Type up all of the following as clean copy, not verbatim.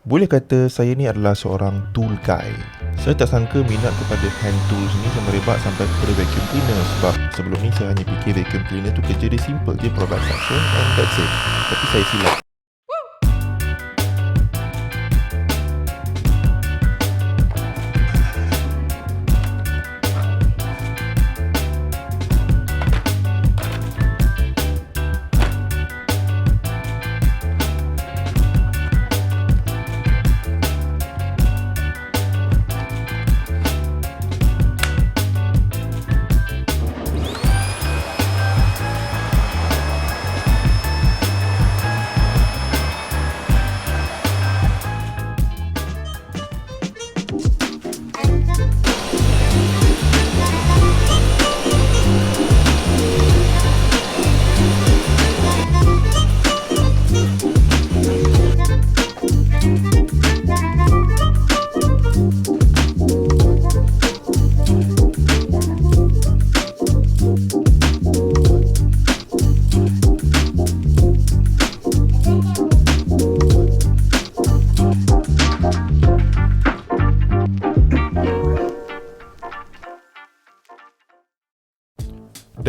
Boleh kata saya ni adalah seorang tool guy. Saya tak sangka minat kepada hand tools ni saya merebak sampai kepada vacuum cleaner. Sebab sebelum ni saya hanya fikir vacuum cleaner tu kerja dia simple je, provide suction and that's it. Tapi saya silap.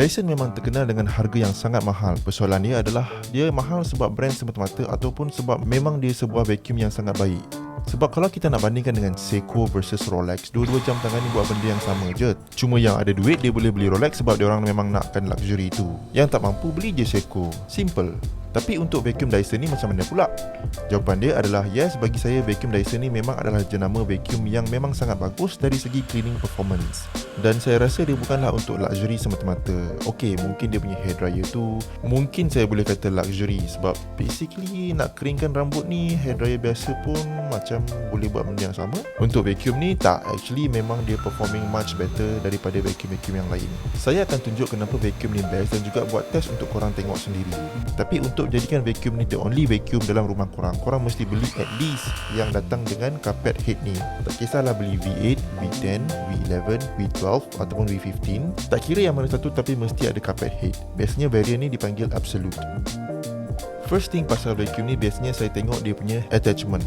Dyson memang terkenal dengan harga yang sangat mahal. Persoalan dia adalah dia mahal sebab brand semata-mata ataupun sebab memang dia sebuah vacuum yang sangat baik. Sebab kalau kita nak bandingkan dengan Seiko versus Rolex, dua-dua jam tangan ni buat benda yang sama je. Cuma yang ada duit dia boleh beli Rolex sebab dia orang memang nakkan luxury tu. Yang tak mampu beli je Seiko. Simple. Tapi untuk vacuum Dyson ni macam mana pula? Jawapan dia adalah yes, bagi saya vacuum Dyson ni memang adalah jenama vacuum yang memang sangat bagus dari segi cleaning performance. Dan saya rasa dia bukanlah untuk luxury semata-mata. Okay, mungkin dia punya hair dryer tu mungkin saya boleh kata luxury sebab basically nak keringkan rambut ni hair dryer biasa pun macam boleh buat benda yang sama. Untuk vacuum ni tak, actually memang dia performing much better daripada vacuum-vacuum yang lain. Saya akan tunjuk kenapa vacuum ni best dan juga buat test untuk korang tengok sendiri. Tapi untuk jadikan vacuum ni the only vacuum dalam rumah korang, korang mesti beli at least yang datang dengan carpet head ni. Tak kisahlah beli V8, V10, V11, V12 ataupun V15, tak kira yang mana satu tapi mesti ada carpet head. Biasanya variant ni dipanggil absolute. First thing pasal vacuum ni, biasanya saya tengok dia punya attachment.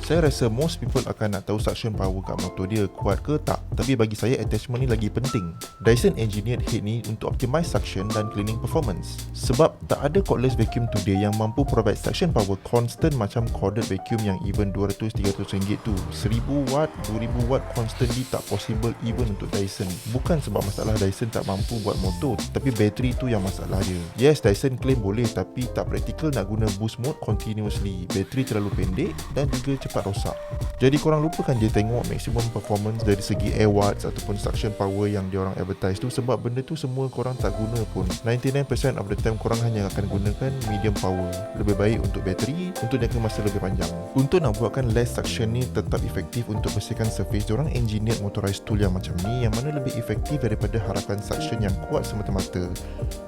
Saya rasa most people akan nak tahu suction power kat motor dia kuat ke tak. Tapi bagi saya attachment ni lagi penting. Dyson engineered head ni untuk optimize suction dan cleaning performance. Sebab tak ada cordless vacuum today yang mampu provide suction power constant macam corded vacuum yang even 200-300 ringgit tu. 1000 watt, 2000 watt constantly tak possible even untuk Dyson. Bukan sebab masalah Dyson tak mampu buat motor, tapi bateri tu yang masalah dia. Yes, Dyson claim boleh tapi tak praktikal nak guna boost mode continuously. Bateri terlalu pendek dan juga cepat rosak. Jadi korang lupakan je tengok maximum performance dari segi air watts ataupun suction power yang diorang advertise tu, sebab benda tu semua korang tak guna pun. 99% of the time korang hanya akan gunakan medium power. Lebih baik untuk bateri untuk jangka masa lebih panjang. Untuk nak buatkan less suction ni tetap efektif untuk bersihkan surface, diorang engineer motorized tool yang macam ni yang mana lebih efektif daripada harakan suction yang kuat semata-mata.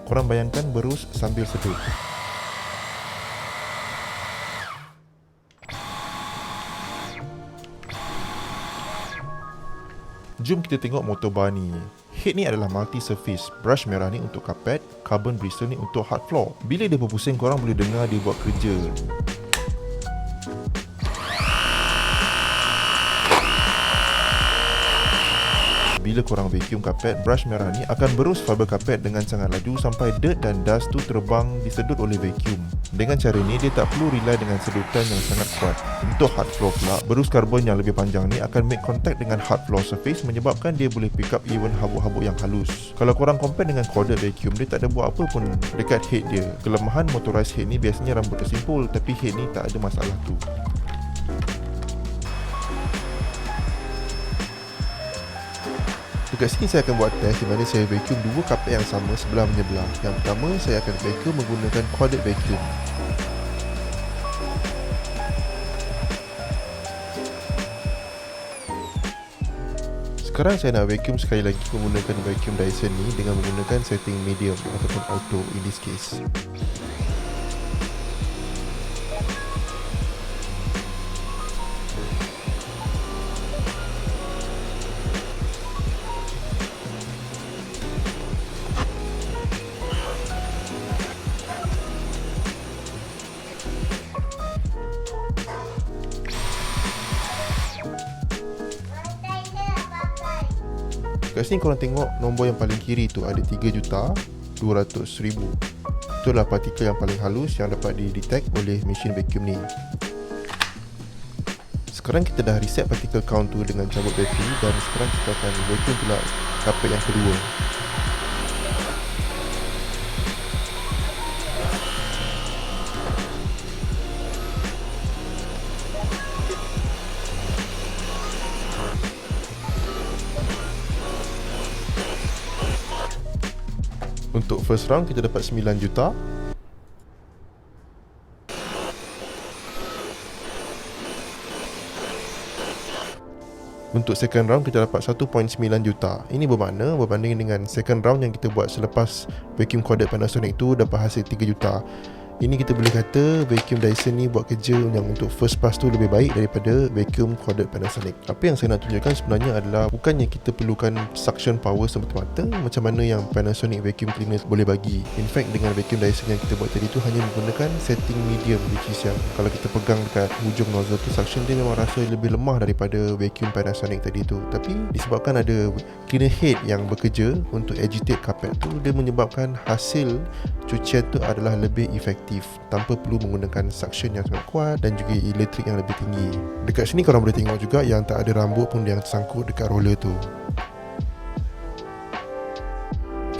Korang bayangkan berus sambil sedut. Jom kita tengok motor bar ni. Head ni adalah multi-surface. Brush merah ni untuk carpet, carbon bristle ni untuk hard floor. Bila dia berpusing, korang boleh dengar dia buat kerja. Bila korang vacuum carpet, brush merah ni akan berus fiber carpet dengan sangat laju sampai dirt dan dust tu terbang disedut oleh vacuum. Dengan cara ni, dia tak perlu rely dengan sedutan yang sangat kuat. Untuk hard floor pula, berus karbon yang lebih panjang ni akan make contact dengan hard floor surface menyebabkan dia boleh pick up even habuk-habuk yang halus. Kalau korang compare dengan corded vacuum, dia tak ada buat apa pun dekat head dia. Kelemahan motorized head ni biasanya rambut tersimpul, tapi head ni tak ada masalah tu. Dekat sini saya akan buat test di mana saya vacuum dua carpet yang sama sebelah menyebelah. Yang pertama, saya akan vacuum menggunakan corded vacuum. Sekarang saya nak vacuum sekali lagi menggunakan vacuum Dyson ni dengan menggunakan setting medium ataupun auto in this case. Kat sini korang tengok nombor yang paling kiri tu ada 3,200,000. Itulah partikel yang paling halus yang dapat didetect oleh mesin vacuum ni. Sekarang kita dah reset particle count tu dengan cabut bateri, dan sekarang kita akan vacuum pula kapet yang kedua. Untuk first round kita dapat 9 juta. Untuk second round kita dapat 1.9 juta. Ini bermakna berbanding dengan second round yang kita buat selepas vacuum corded Panasonic tu dapat hasil 3 juta. Ini kita boleh kata vacuum Dyson ni buat kerja yang untuk first pass tu lebih baik daripada vacuum corded Panasonic. Apa yang saya nak tunjukkan sebenarnya adalah bukannya kita perlukan suction power semata-mata macam mana yang Panasonic vacuum cleaner boleh bagi. In fact, dengan vacuum Dyson yang kita buat tadi tu hanya menggunakan setting medium, which is yang kalau kita pegang dekat hujung nozzle tu, suction dia memang rasa lebih lemah daripada vacuum Panasonic tadi tu. Tapi disebabkan ada cleaner head yang bekerja untuk agitate carpet tu, dia menyebabkan hasil cucian tu adalah lebih efektif tanpa perlu menggunakan suction yang sangat kuat dan juga elektrik yang lebih tinggi. Dekat sini korang boleh tengok juga yang tak ada rambut pun yang tersangkut dekat roller tu.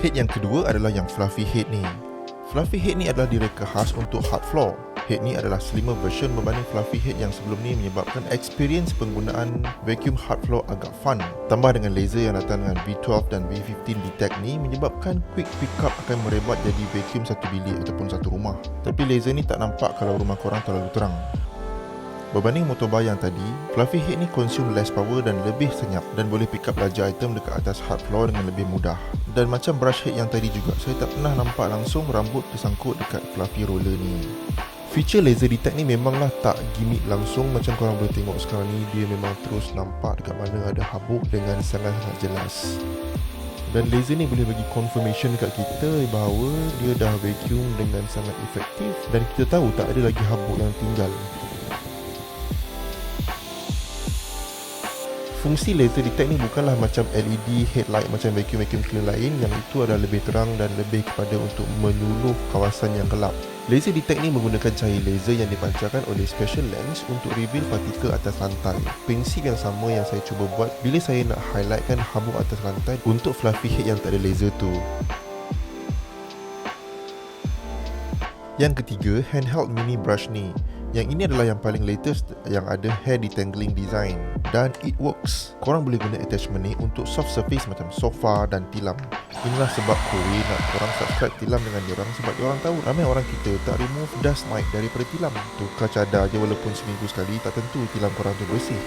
Head yang kedua adalah yang fluffy head ni. Fluffy head ni adalah direka khas untuk hard floor. Head ni adalah slimmer version berbanding fluffy head yang sebelum ni, menyebabkan experience penggunaan vacuum hard floor agak fun. Tambah dengan laser yang datang dengan V12 dan V15 detect ni menyebabkan quick pickup akan merebat jadi vacuum satu bilik ataupun satu rumah. Tapi laser ni tak nampak kalau rumah korang terlalu terang. Berbanding motorbike yang tadi, fluffy head ni consume less power dan lebih senyap dan boleh pick up laju item dekat atas hard floor dengan lebih mudah. Dan macam brush head yang tadi juga, saya tak pernah nampak langsung rambut tersangkut dekat fluffy roller ni. Feature laser detect ni memanglah tak gimmick langsung, macam korang boleh tengok sekarang ni, dia memang terus nampak dekat mana ada habuk dengan sangat-sangat jelas. Dan laser ni boleh bagi confirmation dekat kita bahawa dia dah vacuum dengan sangat efektif dan kita tahu tak ada lagi habuk yang tinggal. Fungsi laser detect ni bukanlah macam LED headlight macam vacuum cleaner lain yang itu adalah lebih terang dan lebih kepada untuk menyuluh kawasan yang gelap. Laser detect ni menggunakan cahaya laser yang dipancarkan oleh special lens untuk reveal partikel atas lantai. Prinsip yang sama yang saya cuba buat bila saya nak highlightkan habuk atas lantai untuk fluffy head yang tak ada laser tu. Yang ketiga, handheld mini brush ni. Yang ini adalah yang paling latest yang ada hair detangling design dan it works. Korang boleh guna attachment ni untuk soft surface macam sofa dan tilam. Inilah sebab Corey nak korang subscribe tilam dengan diorang, sebab diorang tahu ramai orang kita tak remove dust mite daripada tilam. Tukar cadar je walaupun seminggu sekali, tak tentu tilam korang tu bersih.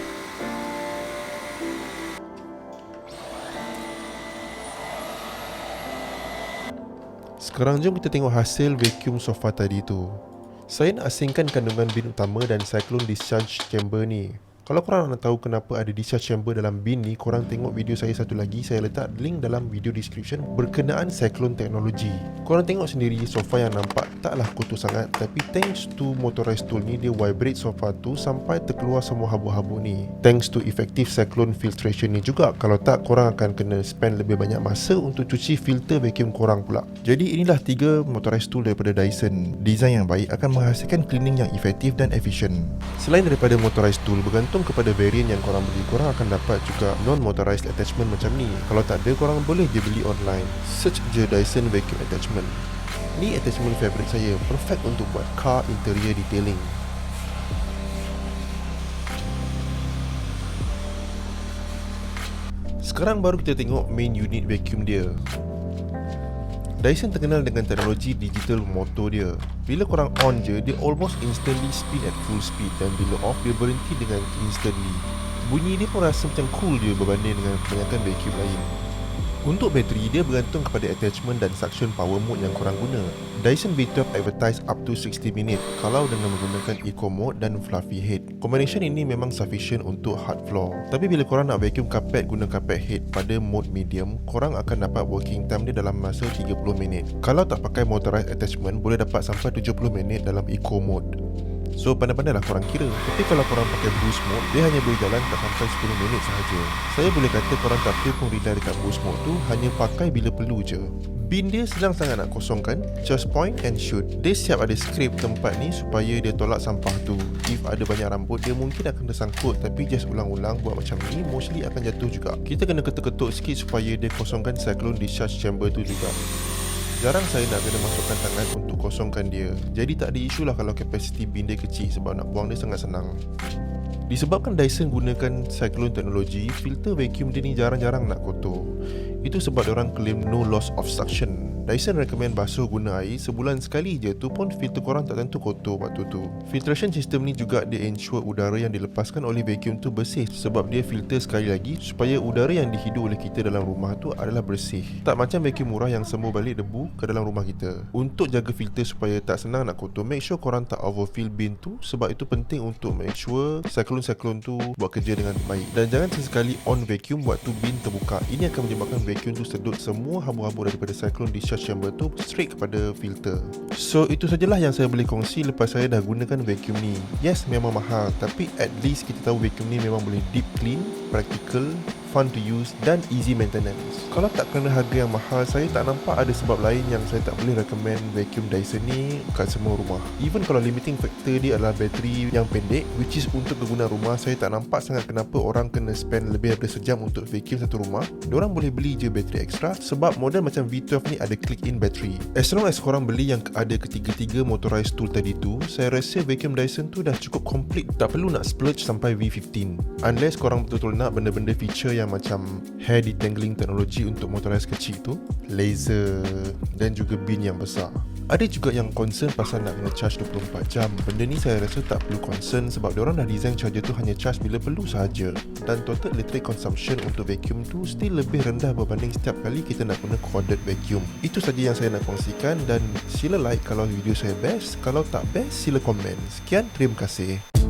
Sekarang jom kita tengok hasil vacuum sofa tadi tu. Saya nak asingkan kandungan bin utama dan cyclone discharge chamber ni. Kalau korang nak tahu kenapa ada discharge chamber dalam bin ni, korang tengok video saya satu lagi, saya letak link dalam video description berkenaan cyclone technology. Korang tengok sendiri sofa yang nampak taklah kotor sangat, tapi thanks to motorized tool ni, dia vibrate sofa tu sampai terkeluar semua habuk-habuk ni. Thanks to effective cyclone filtration ni juga. Kalau tak, korang akan kena spend lebih banyak masa untuk cuci filter vacuum korang pula. Jadi inilah 3 motorized tool daripada Dyson. Design yang baik akan menghasilkan cleaning yang efektif dan efisien. Selain daripada motorized tool, bergantung kepada variant yang korang beli, korang akan dapat juga non-motorized attachment macam ni. Kalau tak ada, korang boleh je beli online. Search je Dyson vacuum attachment. Ni attachment favorite saya, perfect untuk buat car interior detailing. Sekarang baru kita tengok main unit vacuum dia. Dyson terkenal dengan teknologi digital motor dia. Bila korang on je, dia almost instantly spin at full speed, dan bila off, dia berhenti dengan instantly. Bunyi dia pun rasa macam cool je berbanding dengan kebanyakan vacuum lain. Untuk bateri, dia bergantung kepada attachment dan suction power mode yang korang guna. Dyson V12 advertise up to 60 minit kalau dengan menggunakan eco mode dan fluffy head. Combination ini memang sufficient untuk hard floor. Tapi bila korang nak vacuum carpet guna carpet head pada mode medium, korang akan dapat working time dia dalam masa 30 minit. Kalau tak pakai motorized attachment, boleh dapat sampai 70 minit dalam eco mode. So pandai-pandailah korang kira. Tapi kalau korang pakai boost mode, dia hanya boleh jalan tak sampai 10 minit sahaja. Saya boleh kata korang tak perlu pun rely dekat boost mode tu, hanya pakai bila perlu je. Bin dia senang sangat nak kosongkan, just point and shoot. Dia siap ada skrip tempat ni supaya dia tolak sampah tu. If ada banyak rambut, dia mungkin akan tersangkut, tapi just ulang-ulang buat macam ni, mostly akan jatuh juga. Kita kena ketuk-ketuk sikit supaya dia kosongkan cyclone discharge chamber tu juga. Jarang saya nak kena masukkan tangan untuk kosongkan dia. Jadi tak ada isu lah kalau kapasiti bin dia kecil, sebab nak buang dia sangat senang. Disebabkan Dyson gunakan cyclone teknologi, filter vacuum dia ni jarang-jarang nak kotor. Itu sebab diorang claim no loss of suction. Dyson recommend basuh guna air sebulan sekali je, tu pun filter korang tak tentu kotor waktu tu. Filtration system ni juga dia ensure udara yang dilepaskan oleh vacuum tu bersih, sebab dia filter sekali lagi supaya udara yang dihidu oleh kita dalam rumah tu adalah bersih. Tak macam vacuum murah yang semua balik debu ke dalam rumah kita. Untuk jaga filter supaya tak senang nak kotor, make sure korang tak overfill bin tu, sebab itu penting untuk make sure cyclone tu buat kerja dengan baik. Dan jangan sesekali on vacuum waktu bin terbuka. Ini akan menyebabkan vacuum tu sedut semua habu-habu daripada cyclone discharge chamber tu straight kepada filter. So itu sajalah yang saya boleh kongsi lepas saya dah gunakan vacuum ni. Yes, memang mahal, tapi at least kita tahu vacuum ni memang boleh deep clean, practical, fun to use dan easy maintenance. Kalau tak kerana harga yang mahal, saya tak nampak ada sebab lain yang saya tak boleh recommend vacuum Dyson ni kat semua rumah. Even kalau limiting factor dia adalah bateri yang pendek, which is untuk kegunaan rumah, saya tak nampak sangat kenapa orang kena spend lebih daripada sejam untuk vacuum satu rumah. Diorang boleh beli je bateri extra, sebab model macam V12 ni ada click-in battery. As long as korang beli yang ada ketiga-tiga motorized tool tadi tu, saya rasa vacuum Dyson tu dah cukup complete. Tak perlu nak splurge sampai V15. Unless korang betul-betul nak benda-benda feature yang macam hair detangling teknologi untuk motorized kecil tu, laser dan juga bin yang besar. Ada juga yang concern pasal nak kena charge 24 jam. Benda ni saya rasa tak perlu concern, sebab diorang dah design charger tu hanya charge bila perlu sahaja. Dan total electric consumption untuk vacuum tu still lebih rendah berbanding setiap kali kita nak guna corded vacuum. Itu saja yang saya nak kongsikan, dan sila like kalau video saya best. Kalau tak best, sila komen. Sekian, terima kasih.